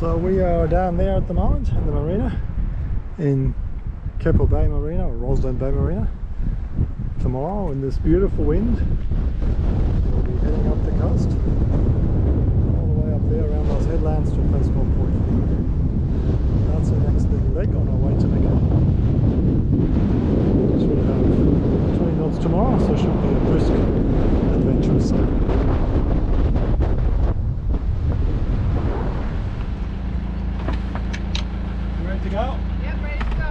So we are down there at the moment in the marina, in Keppel Bay Marina, or Roslyn Bay Marina. Tomorrow in this beautiful wind, we'll be heading up the coast, all the way up there around those headlands to a place called Port Phillip. That's the next little leg on our way to Mecca. Should have 20 knots tomorrow, so it should be a brisk, adventurous sail. To go? Yep, ready to go.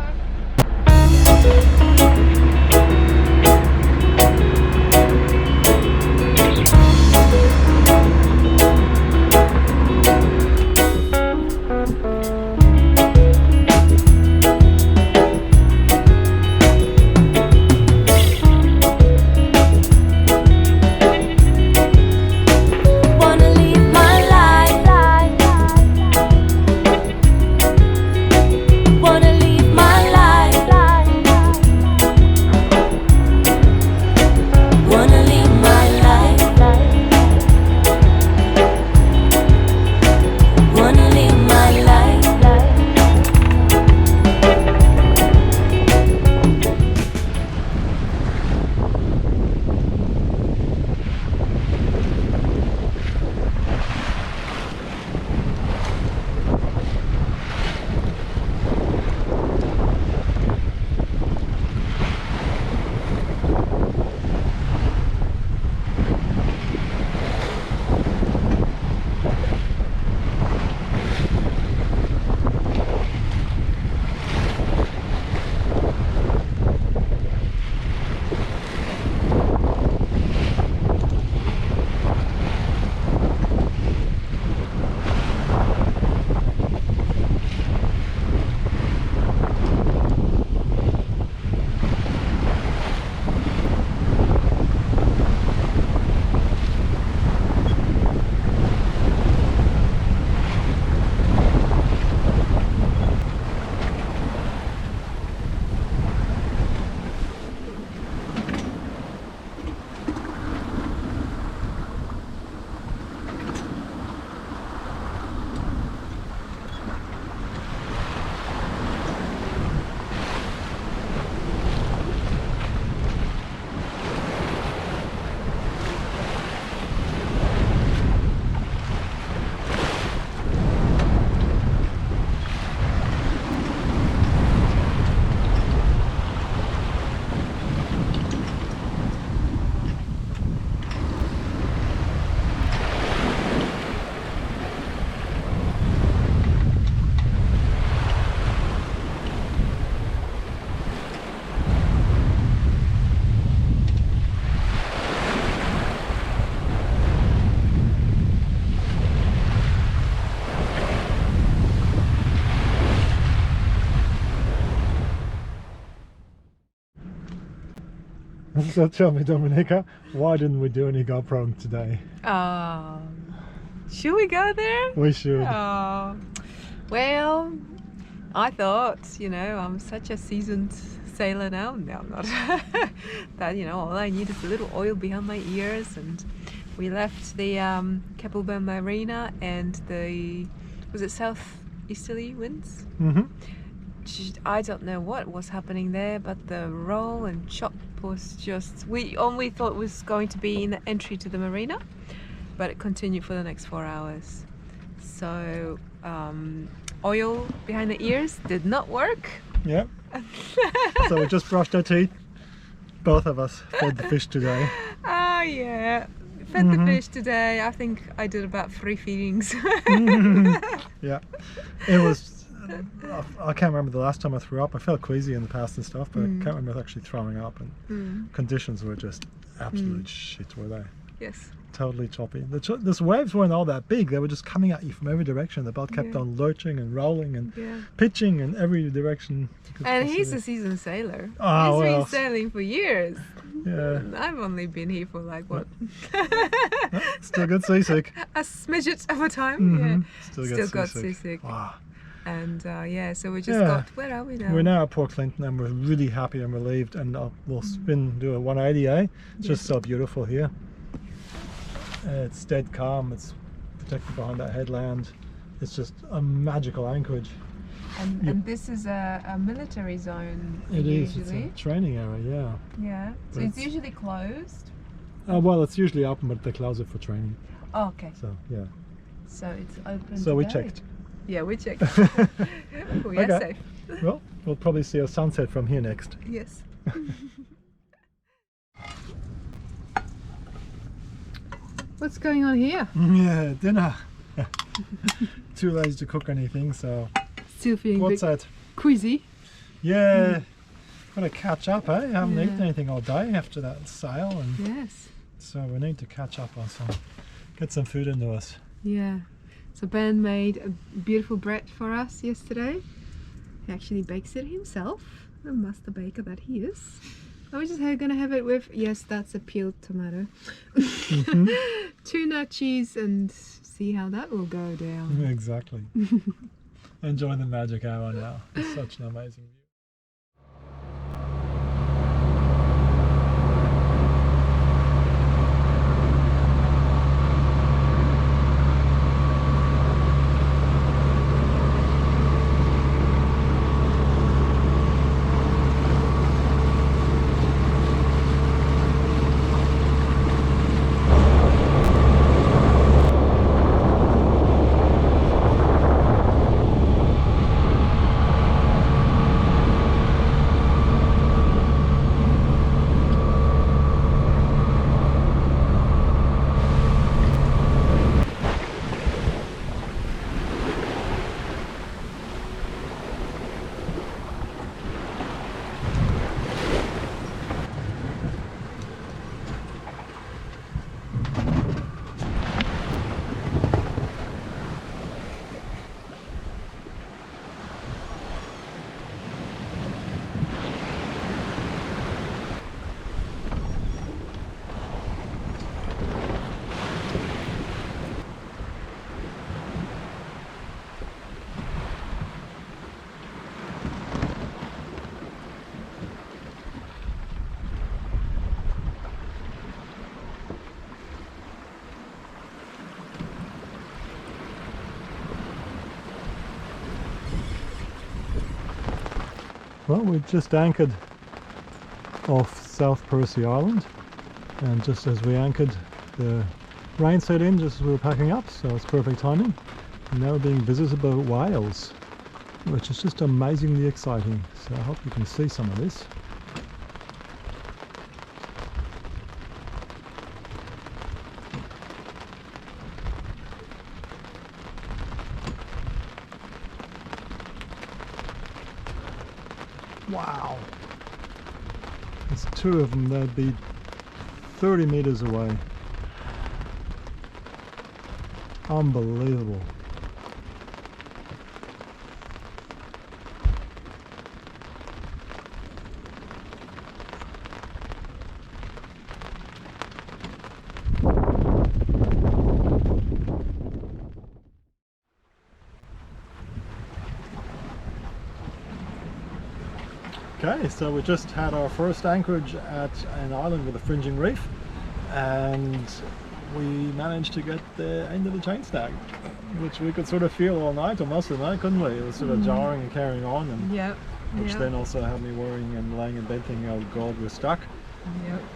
So tell me, Dominica, why didn't we do any GoPro today? Should we go there? We should. Well, I thought, I'm such a seasoned sailor now. No, I'm not. That, all I need is a little oil behind my ears. And we left the Keppel Bay Marina and was it south easterly winds? Mm-hmm. I don't know what was happening there, but the roll and chop was just, we only thought it was going to be in the entry to the marina, but it continued for the next 4 hours. So oil behind the ears did not work. Yep. So we just brushed our teeth. Both of us fed the fish today. Yeah. Fed the fish today. I think I did about 3 feedings. Yeah. It was, I can't remember the last time I threw up. I felt queasy in the past and stuff, but I can't remember actually throwing up. And conditions were just absolute shit, were they? Yes. Totally choppy. The waves weren't all that big. They were just coming at you from every direction. The boat kept on lurching and rolling and pitching in every direction. And he's a seasoned sailor. Oh, he's been sailing for years. Yeah. I've only been here for like what? Still got seasick. A smidget of a time. Yeah. Still got seasick. Wow. And so we just got, where are we now? We're now at Port Clinton and we're really happy and relieved, and we'll do a 180, eh? It's just so beautiful here. It's dead calm, it's protected behind that headland. It's just a magical anchorage. And this is a military zone. It is. Usually. It's a training area, yeah. Yeah. So it's usually closed. Well, it's usually open, but they close it for training. Oh, okay. So yeah. So it's open. So we today. checked. Yeah, we checked. We are Okay. safe. Well, we'll probably see a sunset from here next. Yes. What's going on here? Yeah, dinner. Too lazy to cook anything, so Still feeling a what's bit that? queasy. Yeah, gotta catch up, eh? Haven't Yeah. eaten anything all day after that sail, and Yes. so we need to catch up on get some food into us. Yeah. So Ben made a beautiful bread for us yesterday. He actually bakes it himself, the master baker that he is. And we're just gonna have it with, yes, that's a peeled tomato, tuna cheese, and see how that will go down. Exactly. Enjoy the magic hour now. It's such an amazing view. Well, we just anchored off South Percy Island, and just as we anchored, the rain set in just as we were packing up, so it's perfect timing. And now we're being visited by whales, which is just amazingly exciting. So I hope you can see some of this. Wow! There's two of them, they'd be 30 meters away. Unbelievable. Okay, so we just had our first anchorage at an island with a fringing reef, and we managed to get the end of the chain snag, which we could sort of feel all night, or most of the night, couldn't we? It was sort of jarring and carrying on, and which then also had me worrying and laying in bed thinking, oh god, we're stuck.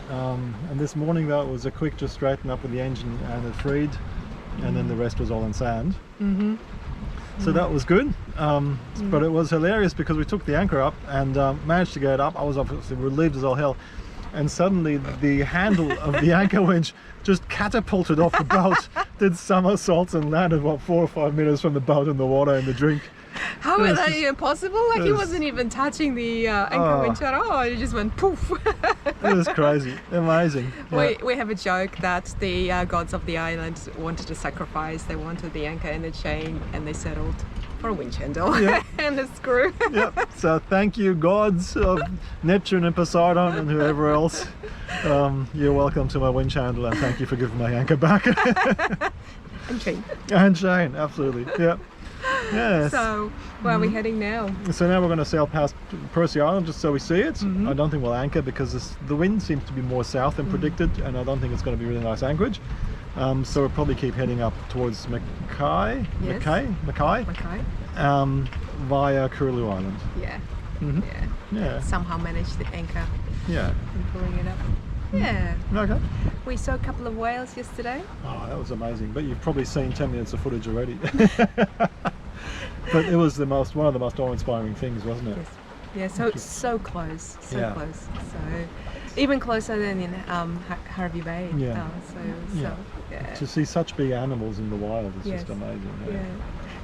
And this morning though, it was a quick just straighten up with the engine and it freed, and then the rest was all in sand. So that was good, but it was hilarious because we took the anchor up and managed to get it up. I was obviously relieved as all hell, and suddenly the handle of the anchor winch just catapulted off the boat, did somersaults and landed what 4 or 5 meters from the boat in the water in the drink. How is that even possible? Like he wasn't even touching the anchor winch at all. It just went poof. It was crazy, amazing. Yeah. We have a joke that the gods of the island wanted to sacrifice. They wanted the anchor and the chain, and they settled for a winch handle and a screw. Yep. So thank you, gods of Neptune and Poseidon and whoever else. You're welcome to my winch handle, and thank you for giving my anchor back. And chain. And chain, absolutely. Yep. Yes. So where are we heading now? So now we're going to sail past Percy Island just so we see it. I don't think we'll anchor because the wind seems to be more south than predicted, and I don't think it's going to be really nice anchorage. So we'll probably keep heading up towards Mackay, Yes. Mackay, Okay. via Curlew Island. Yeah. Mhm. Yeah. Yeah, Somehow managed the anchor yeah. and pulling it up. Yeah. Okay. We saw a couple of whales yesterday. Oh, that was amazing. But you've probably seen 10 minutes of footage already. But it was one of the most awe-inspiring things, wasn't it? Yes. Yeah. So close. So Yeah. close. So even closer than in Harvey Bay. Yeah. So yeah. To see such big animals in the wild is Yes. just amazing. Yeah.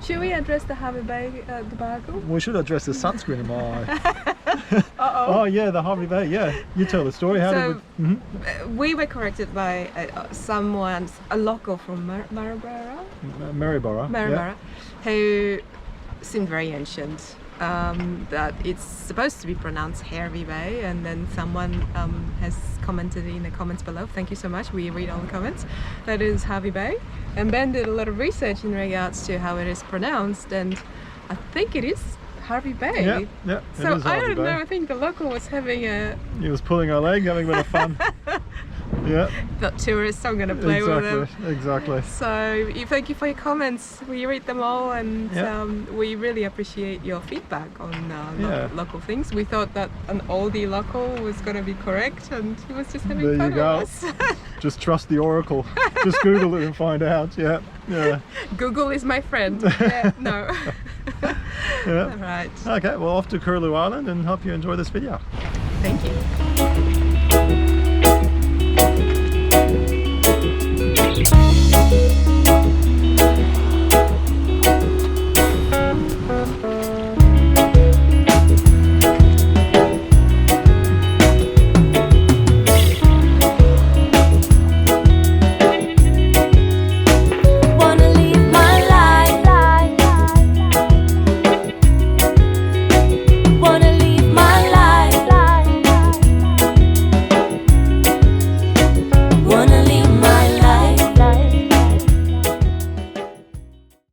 Should we address the Harvey Bay debacle? We should address the sunscreen in my eye. Uh-oh. Oh yeah, the Harvey Bay. Yeah, you tell the story. How So, did we? Mhm. We were corrected by a local from Maryborough, Maryborough. who seemed very ancient. That it's supposed to be pronounced Harvey Bay, and then someone has commented in the comments below. Thank you so much. We read all the comments. That is Harvey Bay, and Ben did a lot of research in regards to how it is pronounced, and I think it is Harvey Bay. Yeah, yeah. it So is I Harvey don't Bay. know. I think the local was having a He was pulling our leg, having a bit of fun. Yeah, the tourists. I'm gonna play with them. exactly. So thank you for your comments. We read them all, and Yeah. we really appreciate your feedback on Yeah. local things. We thought that an oldie local was going to be correct, and he was just having There fun you go. with us. Just trust the oracle. Just Google it and find out. Yeah, yeah, Google is my friend. Yeah, no. yeah. All right. Okay, well, off to Curlew Island, and hope you enjoy this video. Thank you.